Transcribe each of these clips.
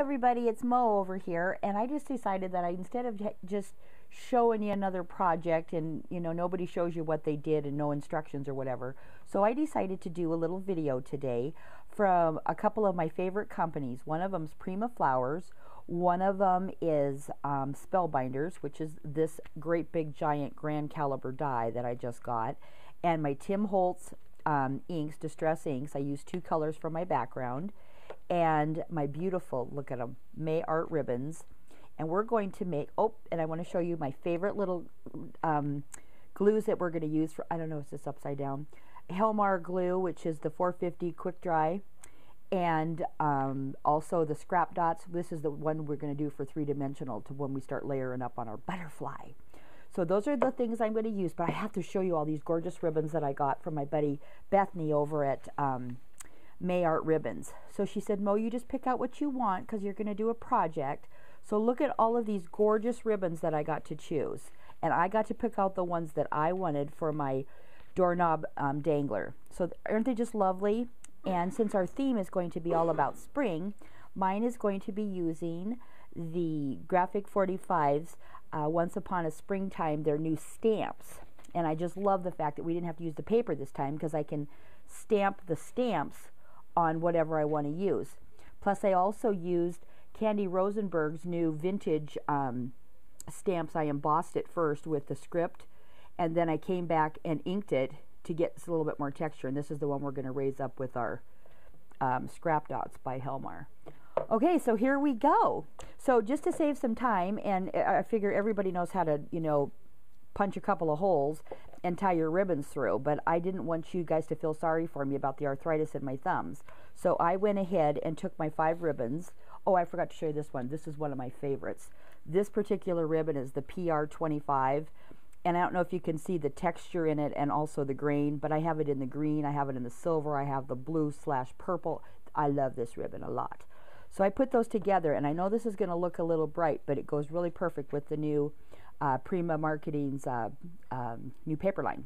everybody, it's Mo over here, and I just decided that instead of just showing you another project and nobody shows you what they did and no instructions or whatever, so I decided to do a little video today from a couple of my favorite companies. One of them is Prima flowers, one of them is Spellbinders, which is this great big giant grand caliber die that I just got, and my Tim Holtz inks, distress inks. I use 2 colors for my background, and my beautiful, look at them, May art ribbons. And we're going to make, and I want to show you my favorite little glues that we're going to use for, I don't know, is this upside down? Helmar glue, which is the 450 quick dry, and also the scrap dots. This is the one we're going to do for 3-dimensional to when we start layering up on our butterfly. So those are the things I'm going to use, but I have to show you all these gorgeous ribbons that I got from my buddy Bethany over at May Art Ribbons. So she said, Mo, you just pick out what you want because you're going to do a project. So look at all of these gorgeous ribbons that I got to choose. And I got to pick out the ones that I wanted for my doorknob dangler. So aren't they just lovely? And since our theme is going to be all about spring, mine is going to be using the Graphic 45's Once Upon a Springtime, their new stamps. And I just love the fact that we didn't have to use the paper this time because I can stamp the stamps on whatever I want to use. Plus I also used Candy Rosenberg's new vintage stamps. I embossed it first with the script, and then I came back and inked it to get a little bit more texture, and this is the one we're going to raise up with our scrap dots by Helmar. Okay, so here we go. So just to save some time, and I figure everybody knows how to, punch a couple of holes and tie your ribbons through, but I didn't want you guys to feel sorry for me about the arthritis in my thumbs. So I went ahead and took my 5 ribbons. Oh, I forgot to show you this one. This is one of my favorites. This particular ribbon is the PR25, and I don't know if you can see the texture in it and also the grain, but I have it in the green, I have it in the silver, I have the blue/purple. I love this ribbon a lot. So I put those together, and I know this is going to look a little bright, but it goes really perfect with the new Prima Marketing's new paper line.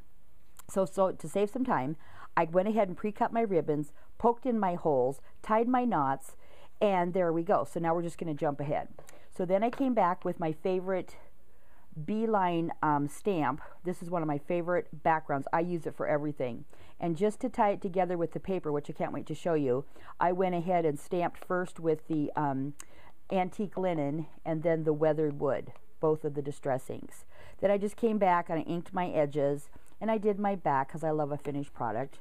So to save some time, I went ahead and pre-cut my ribbons, poked in my holes, tied my knots, and there we go. So now we're just going to jump ahead. So then I came back with my favorite Bline stamp. This is one of my favorite backgrounds. I use it for everything. And just to tie it together with the paper, which I can't wait to show you, I went ahead and stamped first with the antique linen and then the weathered wood, both of the distress inks. Then I just came back and I inked my edges, and I did my back because I love a finished product.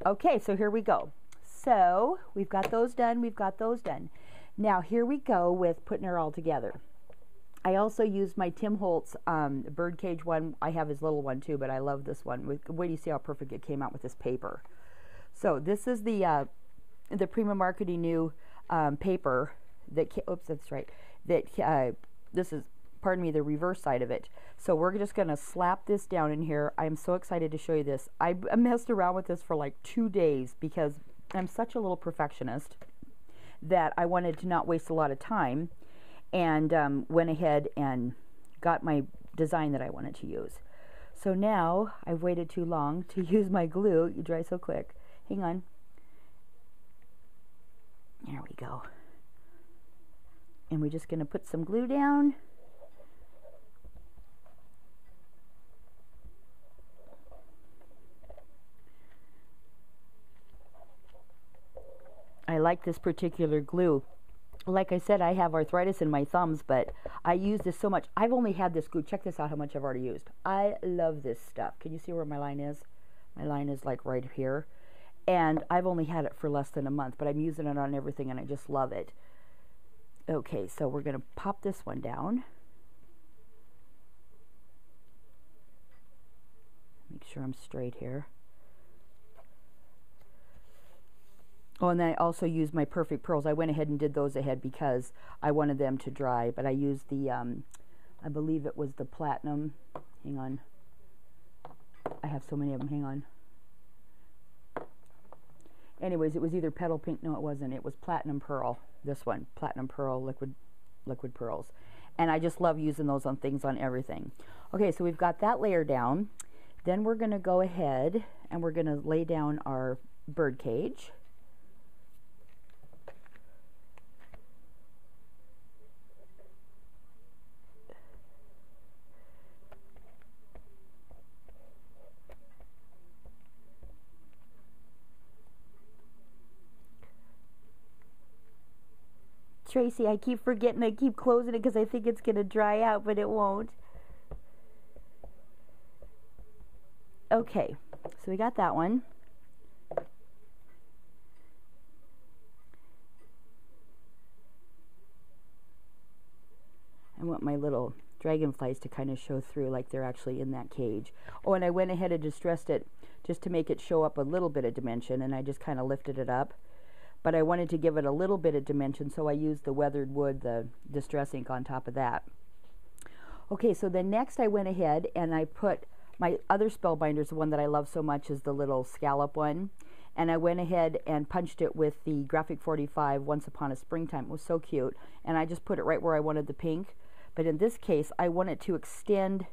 Okay, so here we go. So we've got those done, we've got those done. Now here we go with putting her all together. I also used my Tim Holtz birdcage one. I have his little one too, but I love this one. Wait till you see how perfect it came out with this paper. So this is the Prima Marketing new paper that, oops, that's right, that this is, pardon me, the reverse side of it. So we're just going to slap this down in here. I'm so excited to show you this. I messed around with this for like 2 days because I'm such a little perfectionist that I wanted to not waste a lot of time, and went ahead and got my design that I wanted to use. So now I've waited too long to use my glue. You dry so quick. Hang on. There we go. And we're just going to put some glue down. I like this particular glue. Like I said, I have arthritis in my thumbs, but I use this so much. I've only had this glue. Check this out how much I've already used. I love this stuff. Can you see where my line is? My line is like right here. And I've only had it for less than a month, but I'm using it on everything and I just love it. Okay, so we're going to pop this one down. Make sure I'm straight here. Oh, and then I also used my Perfect Pearls. I went ahead and did those ahead because I wanted them to dry, but I used the, I believe it was the Platinum. Hang on. I have so many of them. Hang on. Anyways, it was either Petal Pink. No, it wasn't. It was Platinum Pearl. This one, Platinum Pearl liquid pearls. And I just love using those on things, on everything. Okay, so we've got that layer down. Then we're going to go ahead and we're going to lay down our bird cage. Tracy, I keep forgetting. I keep closing it because I think it's going to dry out, but it won't. Okay, so we got that one. I want my little dragonflies to kind of show through like they're actually in that cage. Oh, and I went ahead and distressed it just to make it show up a little bit of dimension, and I just kind of lifted it up. But I wanted to give it a little bit of dimension, so I used the weathered wood, the distress ink on top of that. Okay, so then next I went ahead and I put my other Spellbinders, the one that I love so much is the little scallop one. And I went ahead and punched it with the Graphic 45 Once Upon a Springtime. It was so cute. And I just put it right where I wanted the pink. But in this case, I wanted to extend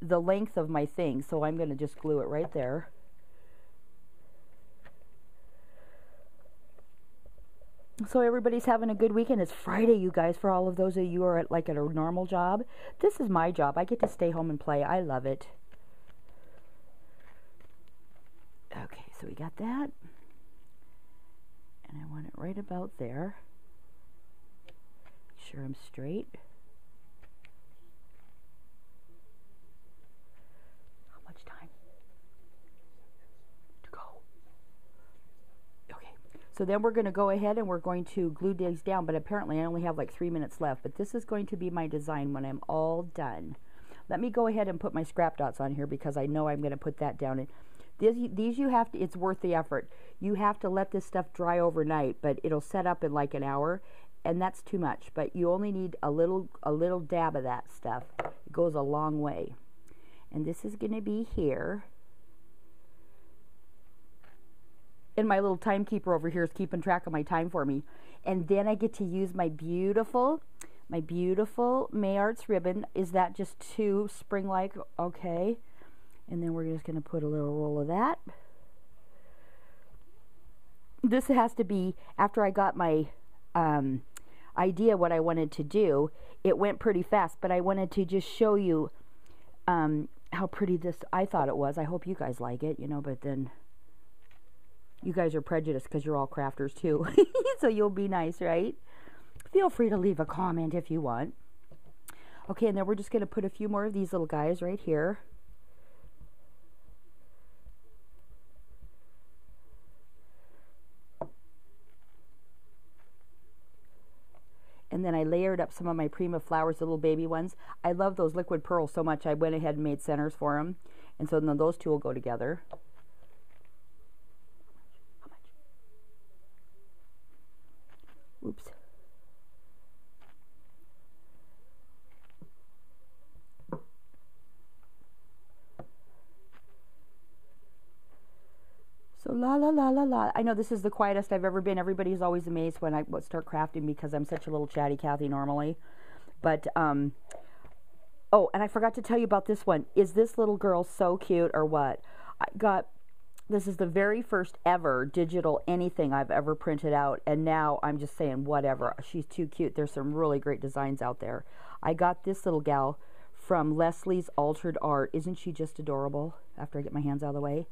the length of my thing, so I'm going to just glue it right there. So everybody's having a good weekend. It's Friday, you guys, for all of those of you who are at a normal job. This is my job. I get to stay home and play. I love it. Okay, so we got that. And I want it right about there. Make sure I'm straight. How much time to go? Okay, so then we're going to go ahead and we're going to glue these down, but apparently I only have like 3 minutes left, but this is going to be my design when I'm all done. Let me go ahead and put my scrap dots on here because I know I'm going to put that down. And these you have to, it's worth the effort. You have to let this stuff dry overnight, but it'll set up in like an hour, and that's too much. But you only need a little dab of that stuff. It goes a long way. And this is going to be here. And my little timekeeper over here is keeping track of my time for me. And then I get to use my beautiful May Arts ribbon. Is that just too spring-like? Okay. And then we're just going to put a little roll of that. This has to be, after I got my idea what I wanted to do, it went pretty fast, but I wanted to just show you how pretty this, I thought it was. I hope you guys like it, you know, but then you guys are prejudiced because you're all crafters too. So you'll be nice, right? Feel free to leave a comment if you want. Okay, and then we're just going to put a few more of these little guys right here. And then I layered up some of my Prima flowers, the little baby ones. I love those liquid pearls so much, I went ahead and made centers for them. And so then those two will go together. How much? Oops. So la la la la la. I know this is the quietest I've ever been. Everybody's always amazed when I start crafting because I'm such a little chatty Cathy normally. But, oh, and I forgot to tell you about this one. Is this little girl so cute or what? This is the very first ever digital anything I've ever printed out. And now I'm just saying, whatever. She's too cute. There's some really great designs out there. I got this little gal from Leslie's Altered Art. Isn't she just adorable? After I get my hands out of the way.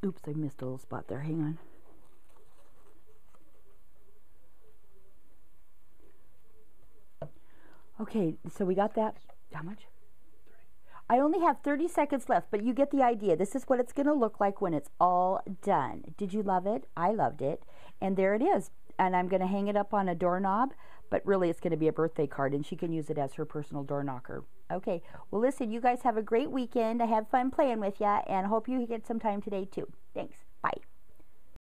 Oops, I missed a little spot there. Hang on. Okay, so we got that. How much? 30. I only have 30 seconds left, but you get the idea. This is what it's going to look like when it's all done. Did you love it? I loved it. And there it is. And I'm going to hang it up on a doorknob, but really it's going to be a birthday card, and she can use it as her personal door knocker. Okay, well listen, you guys have a great weekend. I had fun playing with you, and hope you get some time today too. Thanks. Bye.